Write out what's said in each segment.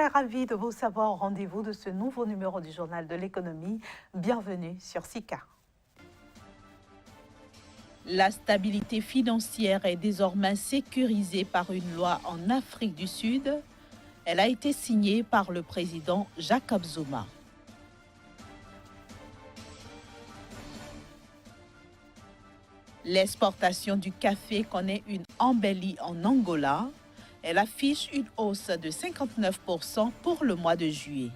très ravie de vous savoir au rendez-vous de ce nouveau numéro du Journal de l'économie. Bienvenue sur SICA. La stabilité financière est désormais sécurisée par une loi en Afrique du Sud. Elle a été signée par le président Jacob Zuma. L'exportation du café connaît une embellie en Angola. Elle affiche une hausse de 59% pour le mois de juillet.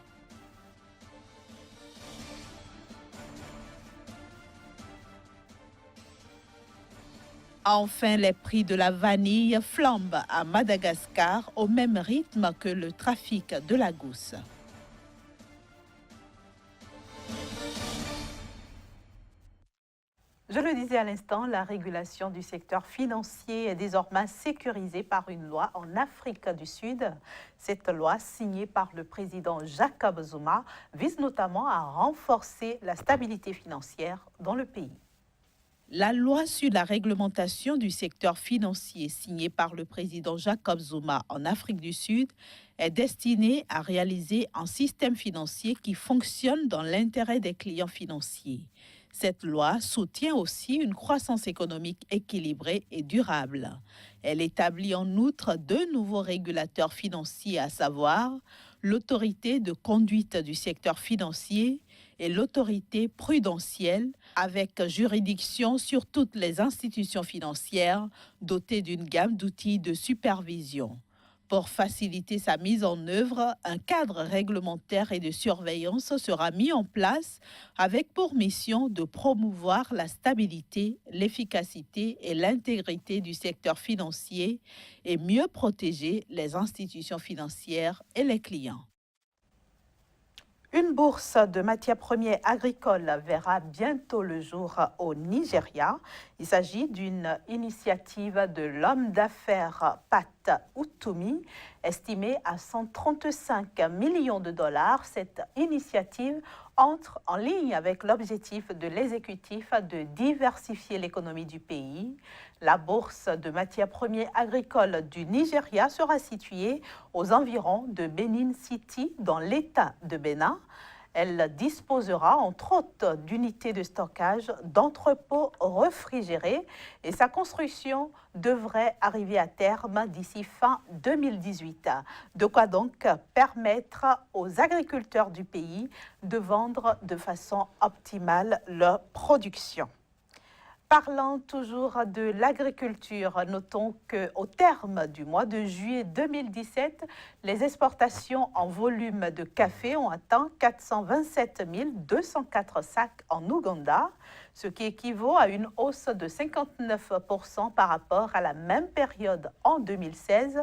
Enfin, les prix de la vanille flambent à Madagascar au même rythme que le trafic de la gousse. Je le disais à l'instant, la régulation du secteur financier est désormais sécurisée par une loi en Afrique du Sud. Cette loi, signée par le président Jacob Zuma, vise notamment à renforcer la stabilité financière dans le pays. La loi sur la réglementation du secteur financier signée par le président Jacob Zuma en Afrique du Sud est destinée à réaliser un système financier qui fonctionne dans l'intérêt des clients financiers. Cette loi soutient aussi une croissance économique équilibrée et durable. Elle établit en outre deux nouveaux régulateurs financiers, à savoir l'autorité de conduite du secteur financier et l'autorité prudentielle, avec juridiction sur toutes les institutions financières dotées d'une gamme d'outils de supervision. Pour faciliter sa mise en œuvre, un cadre réglementaire et de surveillance sera mis en place avec pour mission de promouvoir la stabilité, l'efficacité et l'intégrité du secteur financier et mieux protéger les institutions financières et les clients. Une bourse de matières premières agricoles verra bientôt le jour au Nigeria. Il s'agit d'une initiative de l'homme d'affaires Pat Utomi, estimée à 135 millions de dollars. Cette initiative entre en ligne avec l'objectif de l'exécutif de diversifier l'économie du pays. La bourse de matières premières agricoles du Nigeria sera située aux environs de Benin City, dans l'État de Bénin. Elle disposera entre autres d'unités de stockage, d'entrepôts réfrigérés et sa construction devrait arriver à terme d'ici fin 2018. De quoi donc permettre aux agriculteurs du pays de vendre de façon optimale leur production. Parlant toujours de l'agriculture, notons qu'au terme du mois de juillet 2017, les exportations en volume de café ont atteint 427 204 sacs en Ouganda, ce qui équivaut à une hausse de 59% par rapport à la même période en 2016.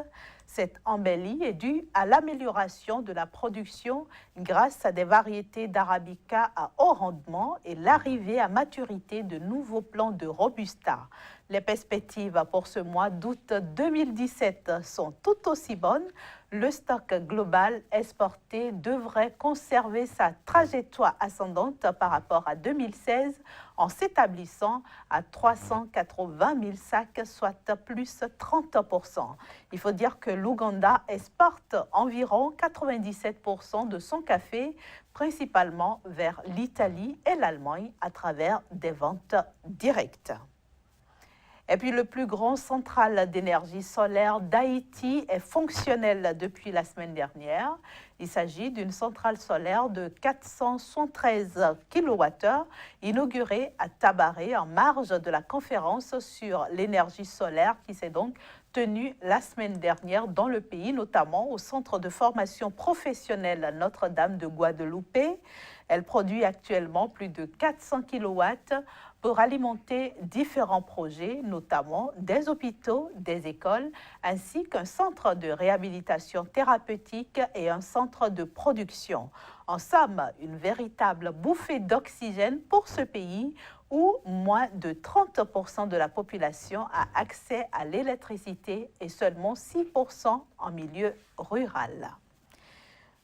Cette embellie est due à l'amélioration de la production grâce à des variétés d'arabica à haut rendement et l'arrivée à maturité de nouveaux plants de robusta. Les perspectives pour ce mois d'août 2017 sont tout aussi bonnes. Le stock global exporté devrait conserver sa trajectoire ascendante par rapport à 2016 en s'établissant à 380 000 sacs, soit plus 30%. Il faut dire que l'Ouganda exporte environ 97% de son café, principalement vers l'Italie et l'Allemagne à travers des ventes directes. Et puis le plus grand central d'énergie solaire d'Haïti est fonctionnel depuis la semaine dernière. Il s'agit d'une centrale solaire de 473 kWh inaugurée à Tabaré en marge de la conférence sur l'énergie solaire qui s'est donc tenue la semaine dernière dans le pays, notamment au centre de formation professionnelle Notre-Dame de Guadeloupe. Elle produit actuellement plus de 400 kW pour alimenter différents projets, notamment des hôpitaux, des écoles, ainsi qu'un centre de réhabilitation thérapeutique et un centre de production. En somme, une véritable bouffée d'oxygène pour ce pays où moins de 30% de la population a accès à l'électricité et seulement 6% en milieu rural.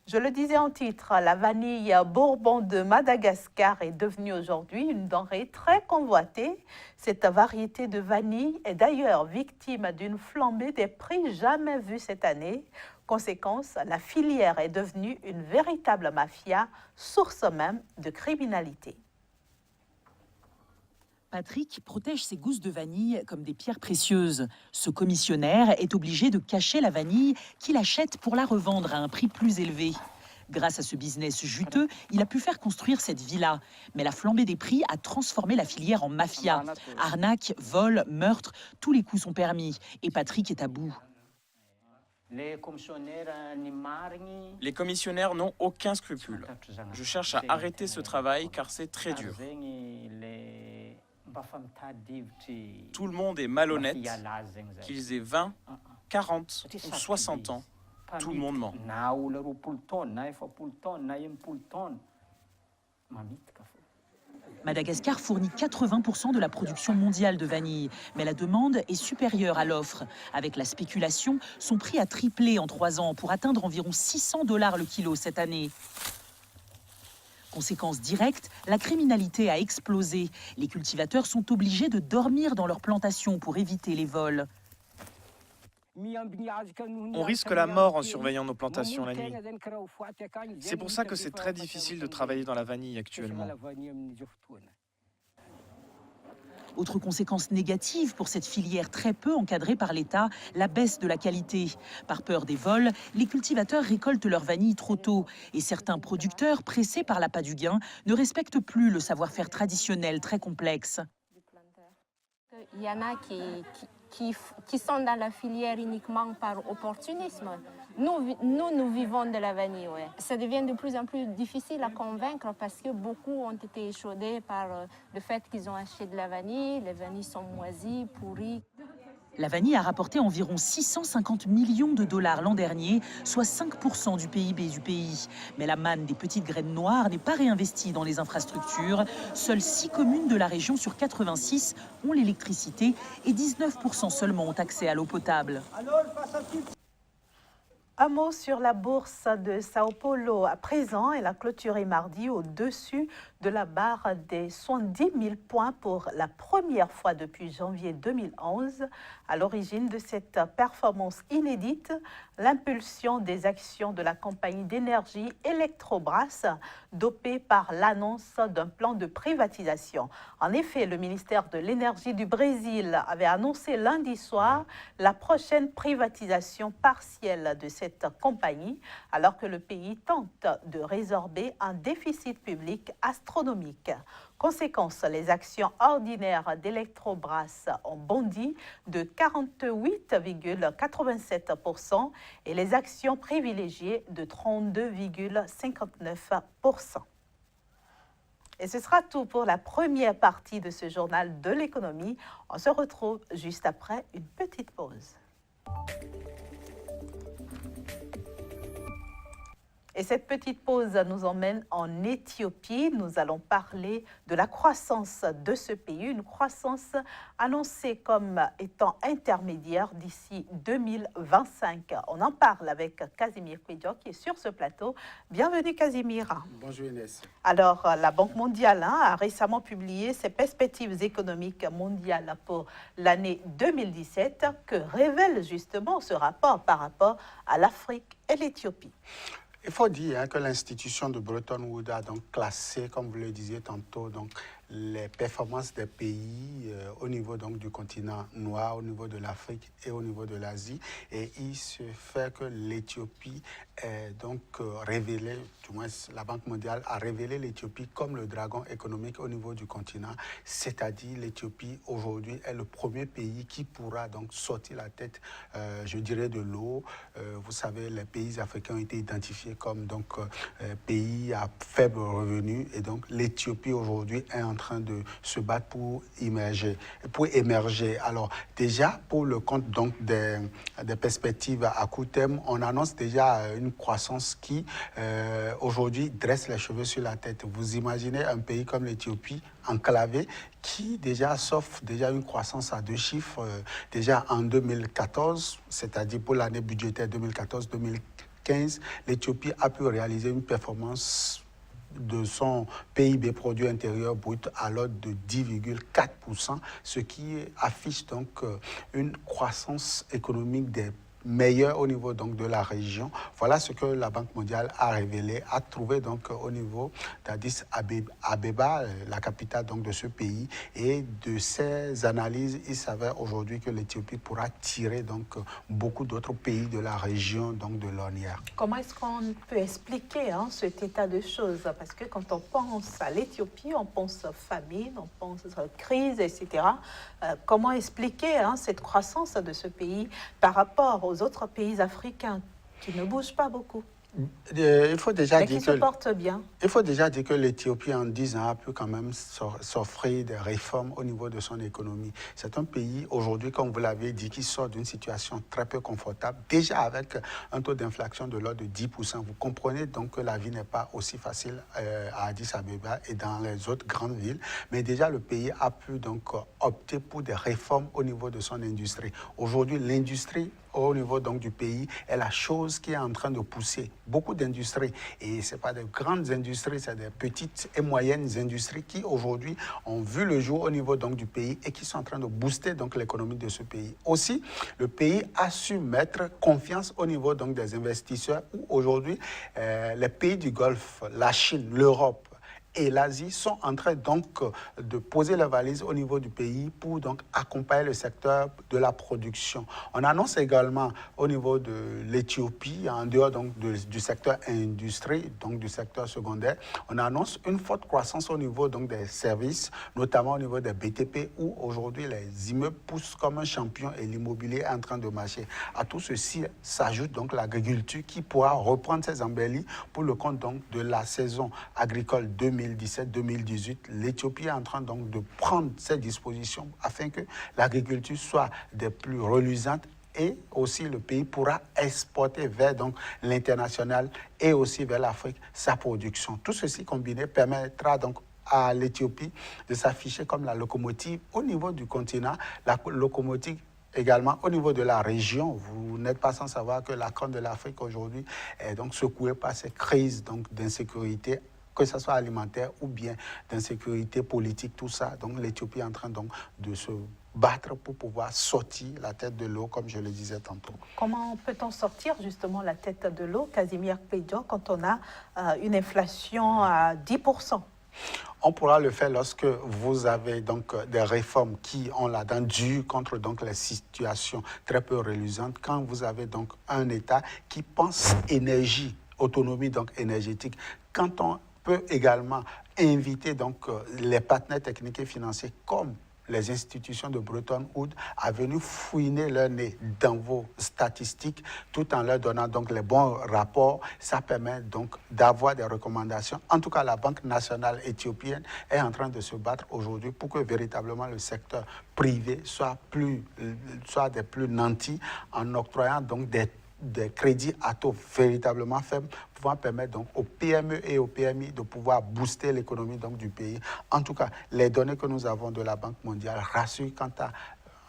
Je le disais en titre, la vanille Bourbon de Madagascar est devenue aujourd'hui une denrée très convoitée. Cette variété de vanille est d'ailleurs victime d'une flambée des prix jamais vue cette année. Conséquence, la filière est devenue une véritable mafia, source même de criminalité. Patrick protège ses gousses de vanille comme des pierres précieuses. Ce commissionnaire est obligé de cacher la vanille qu'il achète pour la revendre à un prix plus élevé. Grâce à ce business juteux, il a pu faire construire cette villa. Mais la flambée des prix a transformé la filière en mafia. Arnaque, vol, meurtre, tous les coups sont permis. Et Patrick est à bout. Les commissionnaires n'ont aucun scrupule. Je cherche à arrêter ce travail car c'est très dur. Tout le monde est malhonnête, qu'ils aient 20, 40 ou 60 ans, tout le monde ment. Madagascar fournit 80% de la production mondiale de vanille, mais la demande est supérieure à l'offre. Avec la spéculation, son prix a triplé en 3 ans pour atteindre environ $600 le kilo cette année. Conséquence directe, la criminalité a explosé. Les cultivateurs sont obligés de dormir dans leurs plantations pour éviter les vols. On risque la mort en surveillant nos plantations la nuit. C'est pour ça que c'est très difficile de travailler dans la vanille actuellement. Autre conséquence négative pour cette filière très peu encadrée par l'État, la baisse de la qualité. Par peur des vols, les cultivateurs récoltent leur vanille trop tôt. Et certains producteurs, pressés par l'appât du gain, ne respectent plus le savoir-faire traditionnel très complexe. Il y en a qui sont dans la filière uniquement par opportunisme. Nous vivons de la vanille. Ouais. Ça devient de plus en plus difficile à convaincre parce que beaucoup ont été échaudés par le fait qu'ils ont acheté de la vanille. Les vanilles sont moisies, pourries. La vanille a rapporté environ 650 millions de dollars l'an dernier, soit 5% du PIB du pays. Mais la manne des petites graines noires n'est pas réinvestie dans les infrastructures. Seules 6 communes de la région sur 86 ont l'électricité et 19% seulement ont accès à l'eau potable. Un mot sur la bourse de Sao Paulo. À présent, elle a clôturé mardi au-dessus de la barre des 70 000 points pour la première fois depuis janvier 2011. À l'origine de cette performance inédite, l'impulsion des actions de la compagnie d'énergie Eletrobras, dopée par l'annonce d'un plan de privatisation. En effet, le ministère de l'Énergie du Brésil avait annoncé lundi soir la prochaine privatisation partielle de cette compagnie, alors que le pays tente de résorber un déficit public astronomique. Conséquence, les actions ordinaires d'Eletrobras ont bondi de 48,87% et les actions privilégiées de 32,59%. Et ce sera tout pour la première partie de ce journal de l'économie. On se retrouve juste après une petite pause. Et cette petite pause nous emmène en Éthiopie. Nous allons parler de la croissance de ce pays, une croissance annoncée comme étant intermédiaire d'ici 2025. On en parle avec Casimir Kouidjo qui est sur ce plateau. Bienvenue Casimir. Bonjour Inès. Alors, la Banque mondiale a récemment publié ses perspectives économiques mondiales pour l'année 2017 que révèle justement ce rapport par rapport à l'Afrique et l'Éthiopie. Il faut dire que l'institution de Bretton Woods a donc classé, comme vous le disiez tantôt, donc les performances des pays au niveau donc du continent noir, au niveau de l'Afrique et au niveau de l'Asie. Et il se fait que l'Éthiopie est donc révélée, du moins la Banque mondiale a révélé l'Éthiopie comme le dragon économique au niveau du continent. C'est-à-dire l'Éthiopie aujourd'hui est le premier pays qui pourra donc sortir la tête, je dirais, de l'eau. Vous savez, les pays africains ont été identifiés comme donc pays à faible revenu. Et donc l'Éthiopie aujourd'hui est en train de se battre pour émerger. Alors déjà, pour le compte donc des perspectives à court terme, on annonce déjà une croissance qui aujourd'hui dresse les cheveux sur la tête. Vous imaginez un pays comme l'Éthiopie enclavé qui déjà s'offre déjà une croissance à 2 chiffres déjà en 2014, c'est-à-dire pour l'année budgétaire 2014-2015, l'Éthiopie a pu réaliser une performance de son PIB produit intérieur brut à l'ordre de 10,4%, ce qui affiche donc une croissance économique des meilleurs au niveau donc de la région. Voilà ce que la Banque mondiale a révélé, a trouvé donc au niveau d'Addis Abeba, la capitale donc de ce pays. Et de ces analyses, il s'avère aujourd'hui que l'Éthiopie pourra tirer donc beaucoup d'autres pays de la région donc de l'ornière. Comment est-ce qu'on peut expliquer cet état de choses? Parce que quand on pense à l'Éthiopie, on pense famine, on pense crise, etc. Comment expliquer cette croissance de ce pays par rapport aux autres pays africains qui ne bougent pas beaucoup? Il faut déjà dire qui se portent bien. Il faut déjà dire que l'Éthiopie, en 10 ans, a pu quand même s'offrir des réformes au niveau de son économie. C'est un pays, aujourd'hui, comme vous l'avez dit, qui sort d'une situation très peu confortable, déjà avec un taux d'inflation de l'ordre de 10%. Vous comprenez donc que la vie n'est pas aussi facile à Addis Abeba et dans les autres grandes villes. Mais déjà, le pays a pu donc opter pour des réformes au niveau de son industrie. Aujourd'hui, l'industrie au niveau donc du pays est la chose qui est en train de pousser beaucoup d'industries. Et ce n'est pas des grandes industries, c'est des petites et moyennes industries qui aujourd'hui ont vu le jour au niveau donc du pays et qui sont en train de booster donc l'économie de ce pays. Aussi, le pays a su mettre confiance au niveau donc des investisseurs où aujourd'hui les pays du Golfe, la Chine, l'Europe et l'Asie sont en train donc de poser les valises au niveau du pays pour donc accompagner le secteur de la production. On annonce également au niveau de l'Éthiopie, en dehors donc du secteur industrie, donc du secteur secondaire, on annonce une forte croissance au niveau donc des services, notamment au niveau des BTP, où aujourd'hui les immeubles poussent comme un champion et l'immobilier est en train de marcher. À tout ceci s'ajoute donc l'agriculture qui pourra reprendre ses embellies pour le compte donc de la saison agricole 2017-2018, l'Éthiopie est en train donc de prendre ses dispositions afin que l'agriculture soit des plus reluisantes et aussi le pays pourra exporter vers donc l'international et aussi vers l'Afrique sa production. Tout ceci combiné permettra donc à l'Éthiopie de s'afficher comme la locomotive au niveau du continent, la locomotive également au niveau de la région. Vous n'êtes pas sans savoir que la Corne de l'Afrique aujourd'hui est donc secouée par ces crises donc d'insécurité, que ce soit alimentaire ou bien d'insécurité politique, tout ça. Donc l'Éthiopie est en train donc de se battre pour pouvoir sortir la tête de l'eau, comme je le disais tantôt. Comment peut-on sortir justement la tête de l'eau, Casimir Pédion, quand on a une inflation à 10%? On pourra le faire lorsque vous avez donc des réformes qui ont la dent dure contre donc les situations très peu reluisantes. Quand vous avez donc un État qui pense énergie, autonomie donc énergétique, quand on peut également inviter donc les partenaires techniques et financiers comme les institutions de Bretton Woods à venir fouiner leur nez dans vos statistiques tout en leur donnant donc les bons rapports. Ça permet donc d'avoir des recommandations. En tout cas, la Banque nationale éthiopienne est en train de se battre aujourd'hui pour que véritablement le secteur privé soit des plus nantis en octroyant donc des crédits à taux véritablement faibles, pouvant permettre donc aux PME et aux PMI de pouvoir booster l'économie donc du pays. En tout cas, les données que nous avons de la Banque mondiale rassurent quant à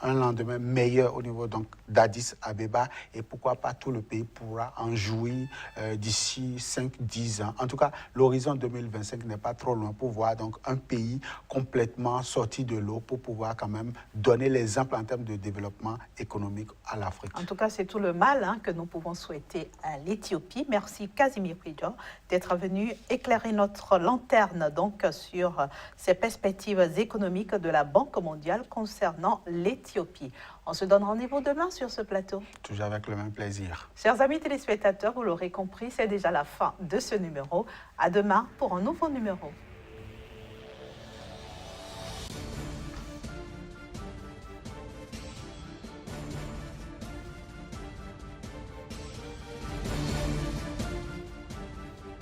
un lendemain meilleur au niveau donc d'Addis Abeba et pourquoi pas tout le pays pourra en jouir d'ici 5-10 ans. En tout cas, l'horizon 2025 n'est pas trop loin pour voir donc un pays complètement sorti de l'eau pour pouvoir quand même donner l'exemple en termes de développement économique à l'Afrique. En tout cas, c'est tout le mal que nous pouvons souhaiter à l'Éthiopie. Merci Casimir Pédion d'être venu éclairer notre lanterne donc sur ces perspectives économiques de la Banque mondiale concernant l'Éthiopie. On se donne rendez-vous demain sur ce plateau. Toujours avec le même plaisir. Chers amis téléspectateurs, vous l'aurez compris, c'est déjà la fin de ce numéro. À demain pour un nouveau numéro.